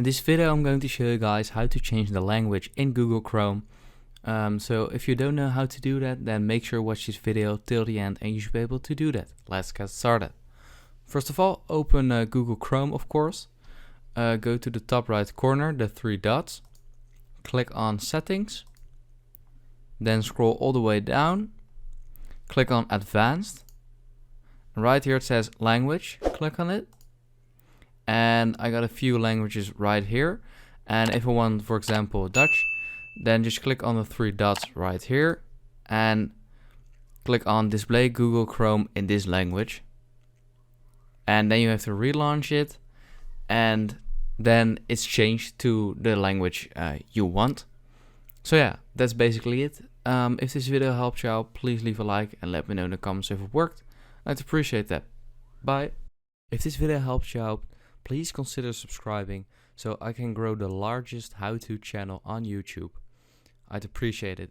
In this video I'm going to show you guys how to change the language in Google Chrome. So if you don't know how to do that, then make sure to watch this video till the end and you should be able to do that. Let's get started. First of all, open Google Chrome, of course. Go to the top right corner, the three dots. Click on Settings. Then scroll all the way down. Click on Advanced. And right here it says Language. Click on it. And I got a few languages right here. And if I want, for example, Dutch, then just click on the three dots right here and click on Display Google Chrome in this language. And then you have to relaunch it, and then it's changed to the language you want. So yeah, that's basically it. If this video helped you out, please leave a like and let me know in the comments if it worked. I'd appreciate that. Bye. If this video helped you out, please consider subscribing so I can grow the largest how-to channel on YouTube. I'd appreciate it.